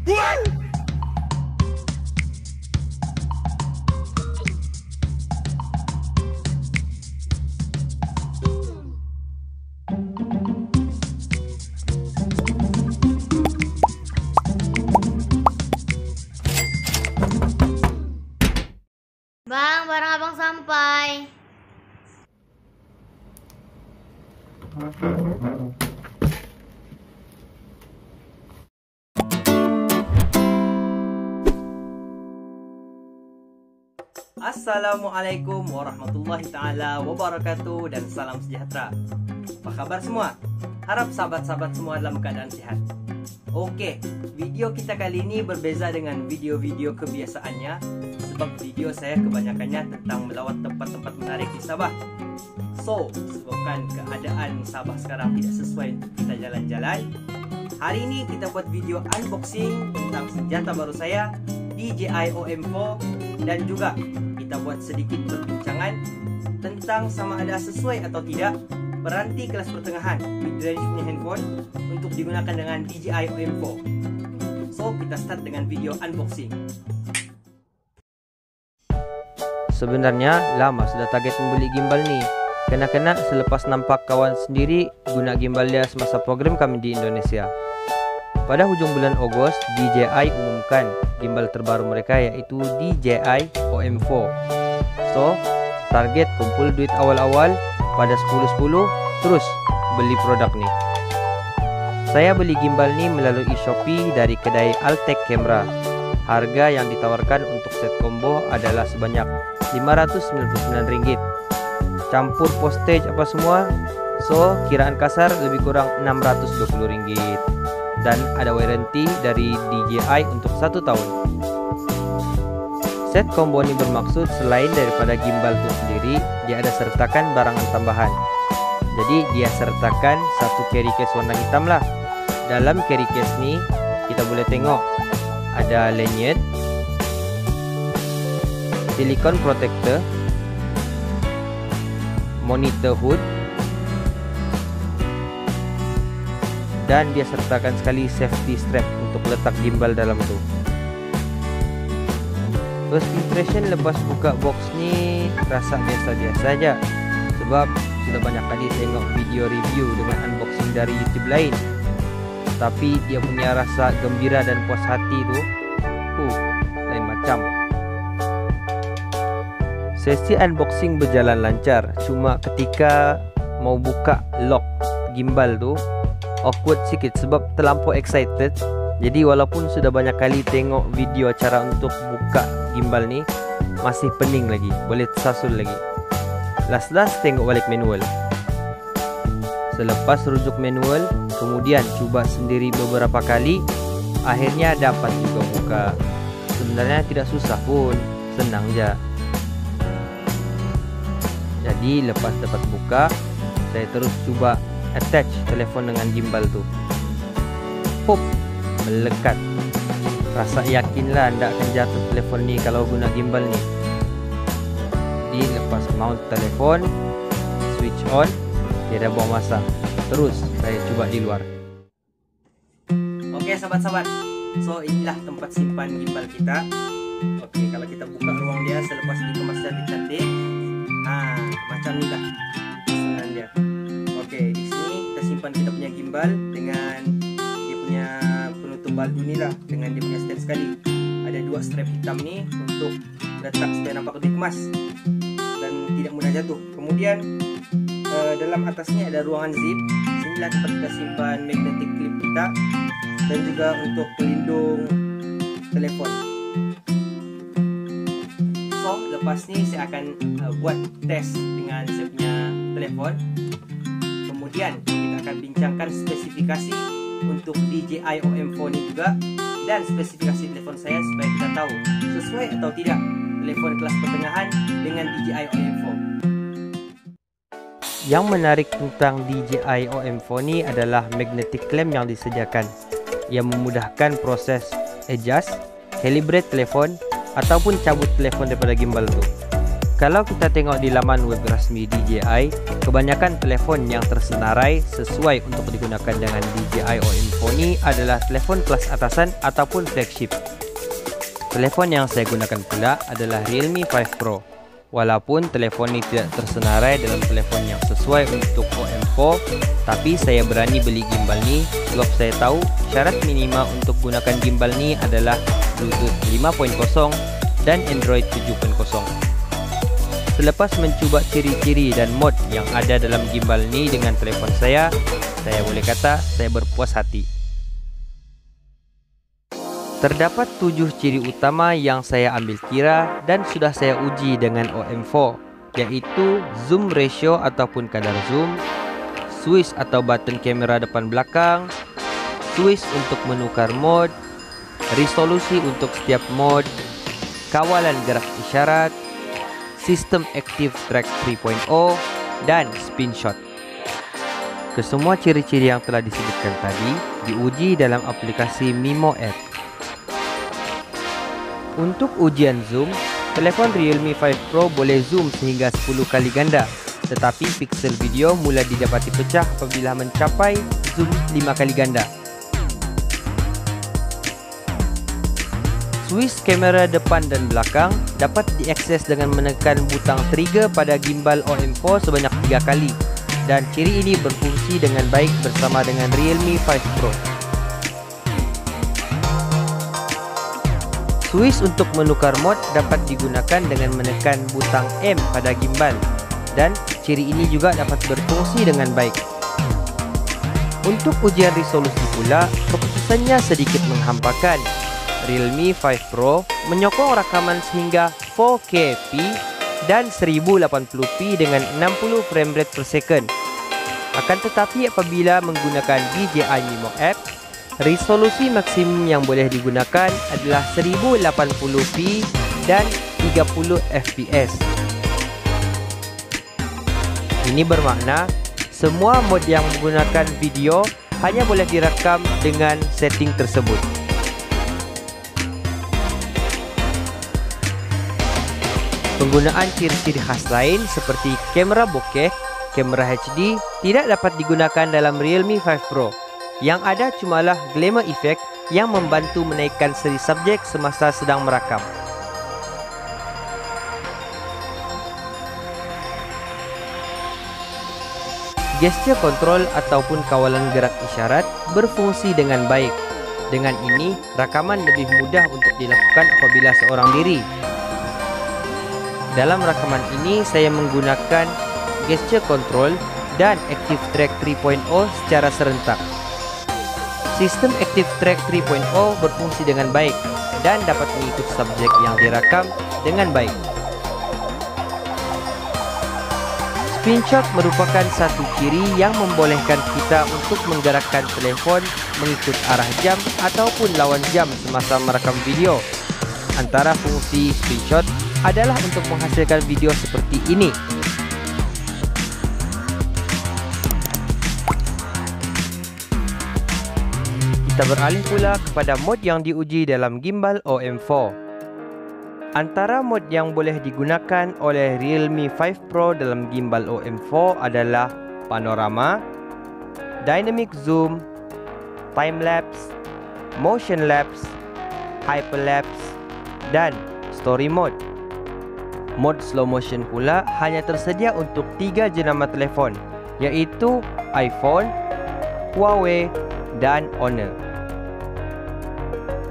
Bang, barang abang sampai. Assalamualaikum warahmatullahi ta'ala wabarakatuh dan salam sejahtera. Apa kabar semua? Harap sahabat-sahabat semua dalam keadaan sehat. Oke, video kita kali ini berbeza dengan video-video kebiasaannya, sebab video saya kebanyakannya tentang melawat tempat-tempat menarik di Sabah. So, sebabkan keadaan Sabah sekarang tidak sesuai untuk kita jalan-jalan, hari ini kita buat video unboxing tentang senjata baru saya, DJI OM4, dan juga kita buat sedikit perbincangan tentang sama ada sesuai atau tidak peranti kelas pertengahan mid-range punya handphone untuk digunakan dengan DJI OM4. So, kita start dengan video unboxing. Sebenarnya lama sudah target membeli gimbal nih. Kena-kena selepas nampak kawan sendiri guna gimbal dia semasa program kami di Indonesia. Pada hujung bulan Ogos, DJI umumkan gimbal terbaru mereka yaitu DJI OM4. So, target kumpul duit awal-awal pada 10.10 terus beli produk nih. Saya beli gimbal nih melalui Shopee dari kedai Altek Camera. Harga yang ditawarkan untuk set combo adalah sebanyak Rp599. Campur postage apa semua, so kiraan kasar lebih kurang Rp620. Dan ada warranty dari DJI untuk 1 tahun. Set combo ini bermaksud selain daripada gimbal itu sendiri, dia ada sertakan barangan tambahan. Jadi dia sertakan satu carry case warna hitam lah. Dalam carry case ni kita boleh tengok ada lanyard, silicone protector, monitor hood, dan dia sertakan sekali safety strap untuk letak gimbal dalam tu. First impression lepas buka box ni rasa biasa-biasa saja, sebab sudah banyak kali tengok video review dengan unboxing dari YouTube lain. Tapi dia punya rasa gembira dan puas hati tu lain macam. Sesi unboxing berjalan lancar, cuma ketika mau buka lock gimbal tu awkward sikit sebab terlampau excited. Jadi walaupun sudah banyak kali tengok video cara untuk buka gimbal ni, masih pening lagi, boleh tersasul lagi. Last tengok balik manual. Selepas rujuk manual, kemudian cuba sendiri beberapa kali, akhirnya dapat juga buka. Sebenarnya tidak susah pun, senang je. Jadi lepas dapat buka, saya terus cuba attach telefon dengan gimbal tu. Pop, melekat. Rasa yakinlah anda akan jatuh telefon ni kalau guna gimbal ni. Jadi lepas mount telefon, switch on, dia dah buang masa. Terus saya cuba di luar. Oke sahabat-sahabat, so inilah tempat simpan gimbal kita. Oke, kalau kita buka ruang dia selepas dikemas cantik-cantik, macam ni dah susunan dia. Oke, di sini kita simpan kita punya gimbal dengan dia punya penutup baldu ni lah, dengan dia punya stand sekali. Ada 2 strap hitam ni untuk letak supaya nampak lebih kemas dan tidak mudah jatuh. Kemudian dalam atasnya ada ruangan zip. Sinilah tempat kita simpan magnetic clip kita dan juga untuk pelindung telepon. So, lepas ni saya akan buat test dengan saya punya telepon. Kemudian kita akan bincangkan spesifikasi untuk DJI OM4 ni juga, dan spesifikasi telefon saya supaya kita tahu sesuai atau tidak telefon kelas pertengahan dengan DJI OM4. Yang menarik tentang DJI OM4 ni adalah magnetic clamp yang disediakan, yang memudahkan proses adjust, calibrate telefon ataupun cabut telefon daripada gimbal tu. Kalau kita tengok di laman web resmi DJI, kebanyakan telefon yang tersenarai sesuai untuk digunakan dengan DJI OM4 ni adalah telefon kelas atasan ataupun flagship. Telefon yang saya gunakan pula adalah Realme 5 Pro. Walaupun telefon ni tidak tersenarai dalam telefon yang sesuai untuk OM4, tapi saya berani beli gimbal ni sebab saya tahu syarat minima untuk gunakan gimbal ni adalah Bluetooth 5.0 dan Android 7.0. Selepas mencuba ciri-ciri dan mod yang ada dalam gimbal ni dengan telefon saya boleh kata saya berpuas hati. Terdapat 7 ciri utama yang saya ambil kira dan sudah saya uji dengan OM4, yaitu zoom ratio ataupun kadar zoom, switch atau button kamera depan belakang, switch untuk menukar mode, resolusi untuk setiap mode, kawalan gerak isyarat, sistem Active Track 3.0 dan spin shot. Kesemua ciri-ciri yang telah disebutkan tadi diuji dalam aplikasi Mimo App. Untuk ujian zoom, telefon Realme 5 Pro boleh zoom sehingga 10 kali ganda, tetapi piksel video mula didapati pecah apabila mencapai zoom 5 kali ganda. Switch kamera depan dan belakang dapat diakses dengan menekan butang trigger pada gimbal OM4 sebanyak 3 kali, dan ciri ini berfungsi dengan baik bersama dengan Realme 5 Pro. Switch untuk menukar mode dapat digunakan dengan menekan butang M pada gimbal, dan ciri ini juga dapat berfungsi dengan baik. Untuk ujian resolusi pula, keputusannya sedikit menghampakan. Realme 5 Pro menyokong rakaman sehingga 4K-P dan 1080p dengan 60 frame rate per second. Akan tetapi apabila menggunakan DJI Mimo App, resolusi maksimum yang boleh digunakan adalah 1080p dan 30 fps. Ini bermakna semua mode yang menggunakan video hanya boleh direkam dengan setting tersebut. Penggunaan ciri-ciri khas lain seperti kamera bokeh, kamera HD tidak dapat digunakan dalam Realme 5 Pro. Yang ada cumalah glamour effect yang membantu menaikkan seri subjek semasa sedang merakam. Gesture control ataupun kawalan gerak isyarat berfungsi dengan baik. Dengan ini, rakaman lebih mudah untuk dilakukan apabila seorang diri. Dalam rakaman ini, saya menggunakan gesture control dan Active Track 3.0 secara serentak. Sistem Active Track 3.0 berfungsi dengan baik dan dapat mengikuti subjek yang direkam dengan baik. Spin shot merupakan satu ciri yang membolehkan kita untuk menggerakkan telefon mengikut arah jam ataupun lawan jam semasa merekam video. Antara fungsi spin shot adalah untuk menghasilkan video seperti ini. Kita beralih pula kepada mod yang diuji dalam gimbal OM4. Antara mod yang boleh digunakan oleh Realme 5 Pro dalam gimbal OM4 adalah panorama, dynamic zoom, time lapse, motion lapse, hyperlapse dan story mode. Mod slow motion pula hanya tersedia untuk 3 jenama telefon, iaitu iPhone, Huawei dan Honor.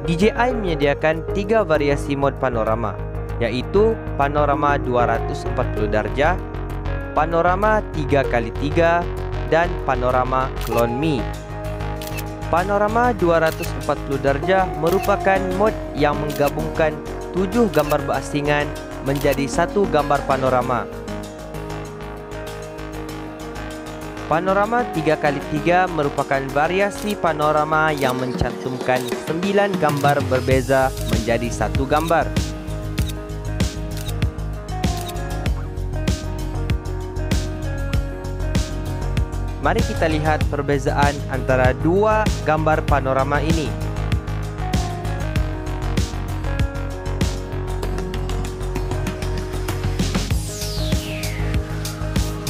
DJI menyediakan 3 variasi mod panorama, iaitu panorama 240 darjah, panorama 3x3 dan panorama clone me. Panorama 240 darjah merupakan mod yang menggabungkan 7 gambar berasingan menjadi satu gambar panorama. Panorama 3x3 merupakan variasi panorama yang mencantumkan 9 gambar berbeza menjadi satu gambar. Mari kita lihat perbezaan antara dua gambar panorama ini.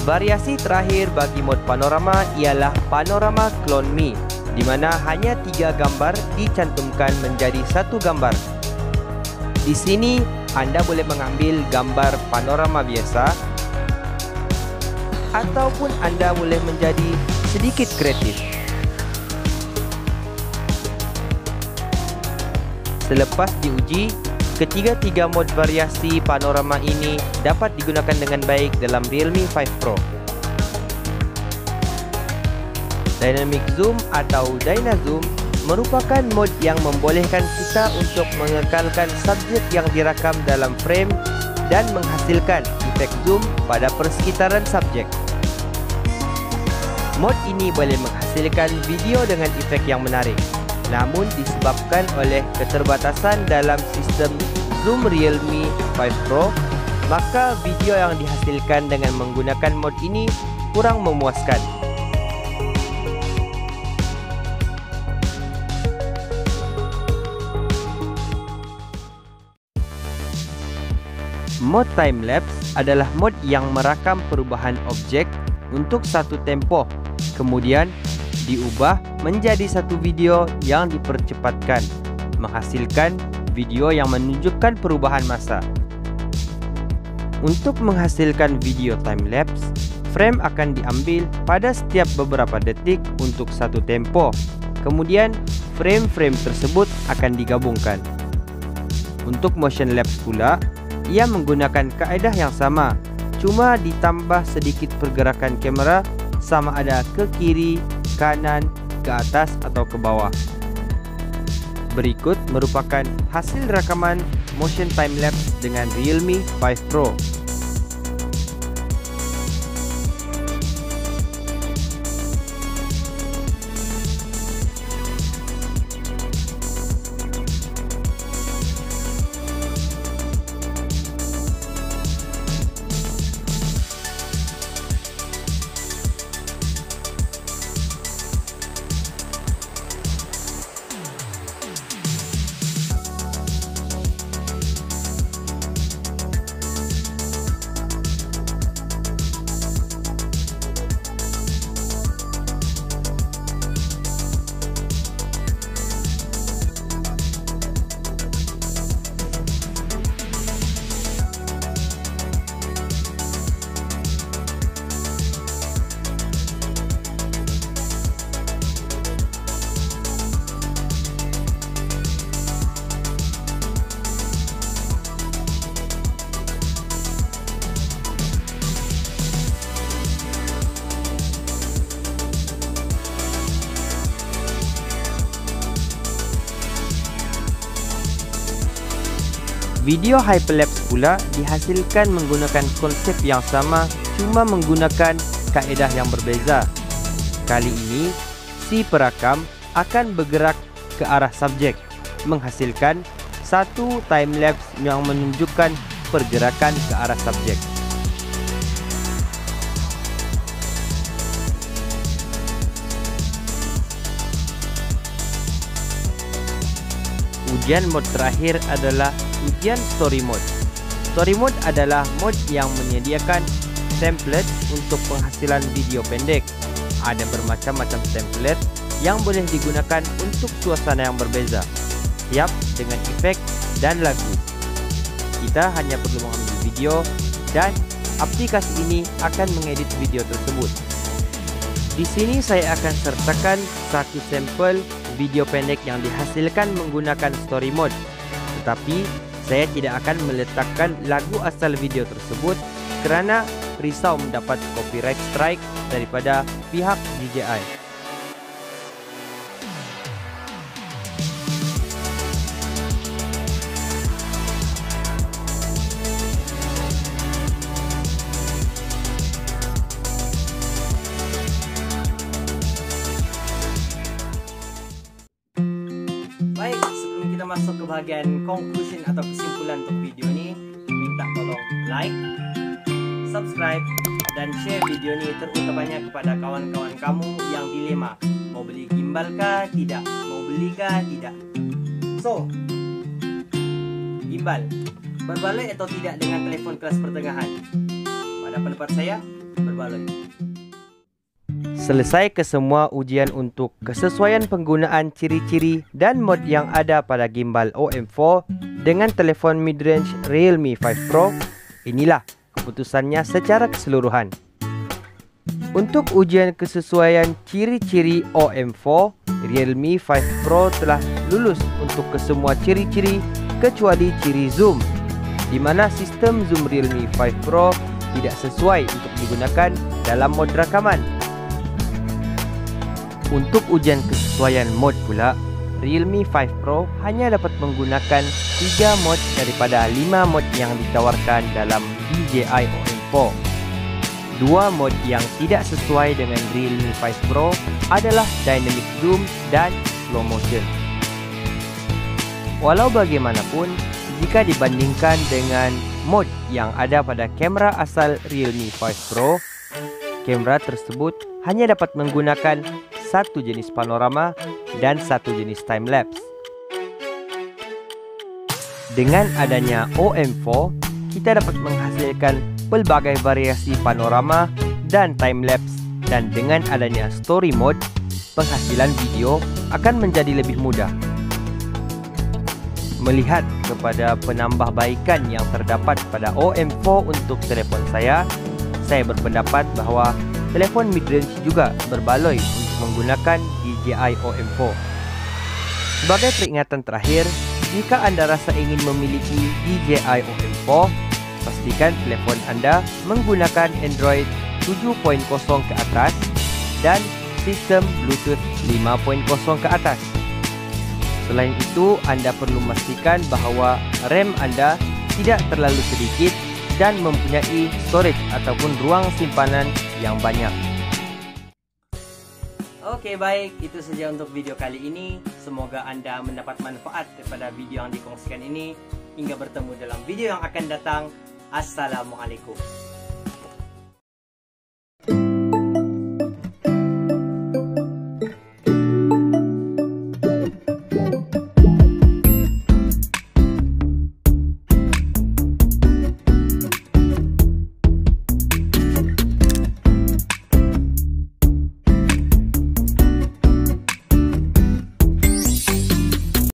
Variasi terakhir bagi mod panorama ialah panorama Clone Me, di mana hanya 3 gambar dicantumkan menjadi satu gambar. Di sini Anda boleh mengambil gambar panorama biasa, ataupun Anda boleh menjadi sedikit kreatif. Selepas diuji, ketiga-tiga mod variasi panorama ini dapat digunakan dengan baik dalam Realme 5 Pro. Dynamic Zoom atau Dynazoom merupakan mod yang membolehkan kita untuk mengekalkan subjek yang dirakam dalam frame dan menghasilkan efek zoom pada persekitaran subjek. Mod ini boleh menghasilkan video dengan efek yang menarik. Namun disebabkan oleh keterbatasan dalam sistem zoom Realme 5 Pro, maka video yang dihasilkan dengan menggunakan mod ini kurang memuaskan. Mod Timelapse adalah mod yang merakam perubahan objek untuk satu tempoh, kemudian diubah menjadi satu video yang dipercepatkan, menghasilkan video yang menunjukkan perubahan masa. Untuk menghasilkan video timelapse, frame akan diambil pada setiap beberapa detik untuk satu tempoh, kemudian frame-frame tersebut akan digabungkan. Untuk motion lapse pula, ia menggunakan kaedah yang sama, cuma ditambah sedikit pergerakan kamera sama ada ke kiri, kanan, ke atas atau ke bawah. Berikut merupakan hasil rakaman motion timelapse dengan Realme 5 Pro. Video hyperlapse pula dihasilkan menggunakan konsep yang sama, cuma menggunakan kaedah yang berbeza. Kali ini, si perakam akan bergerak ke arah subjek, menghasilkan satu timelapse yang menunjukkan pergerakan ke arah subjek. Ujian mod terakhir adalah ujian story mode. Story mode adalah mod yang menyediakan template untuk penghasilan video pendek. Ada bermacam-macam template yang boleh digunakan untuk suasana yang berbeza, siap dengan efek dan lagu. Kita hanya perlu mengambil video dan aplikasi ini akan mengedit video tersebut. Di sini saya akan sertakan satu sampel video pendek yang dihasilkan menggunakan story mode. Tetapi saya tidak akan meletakkan lagu asal video tersebut kerana risau mendapat copyright strike daripada pihak DJI. Baik, sebelum kita masuk ke bahagian conclusion atau kesimpulan untuk video ni, minta tolong like, subscribe dan share video ni terutamanya kepada kawan-kawan kamu yang dilema mau beli gimbal kah tidak, mau beli kah tidak. So, gimbal berbalik atau tidak dengan telefon kelas pertengahan? Pada pendapat saya, berbaloi. Selesai kesemua ujian untuk kesesuaian penggunaan ciri-ciri dan mod yang ada pada gimbal OM4 dengan telefon midrange Realme 5 Pro, inilah keputusannya secara keseluruhan. Untuk ujian kesesuaian ciri-ciri OM4, Realme 5 Pro telah lulus untuk kesemua ciri-ciri kecuali ciri zoom, di mana sistem zoom Realme 5 Pro tidak sesuai untuk digunakan dalam mod rakaman. Untuk ujian kesesuaian mod pula, Realme 5 Pro hanya dapat menggunakan 3 mod daripada 5 mod yang ditawarkan dalam DJI OM4. 2 mod yang tidak sesuai dengan Realme 5 Pro adalah Dynamic Zoom dan Slow Motion. Walau bagaimanapun, jika dibandingkan dengan mod yang ada pada kamera asal Realme 5 Pro, kamera tersebut hanya dapat menggunakan satu jenis panorama dan satu jenis time-lapse. Dengan adanya OM4, kita dapat menghasilkan pelbagai variasi panorama dan time-lapse, dan dengan adanya story mode, penghasilan video akan menjadi lebih mudah. Melihat kepada penambahbaikan yang terdapat pada OM4 untuk telefon saya berpendapat bahawa telefon midrange juga berbaloi untuk menggunakan DJI OM4. Sebagai peringatan terakhir, jika anda rasa ingin memiliki DJI OM4, pastikan telefon anda menggunakan Android 7.0 ke atas dan sistem Bluetooth 5.0 ke atas. Selain itu, anda perlu memastikan bahawa RAM anda tidak terlalu sedikit dan mempunyai storage ataupun ruang simpanan yang banyak. Oke, baik, itu saja untuk video kali ini. Semoga anda mendapat manfaat daripada video yang dikongsikan ini. Hingga bertemu dalam video yang akan datang. Assalamualaikum.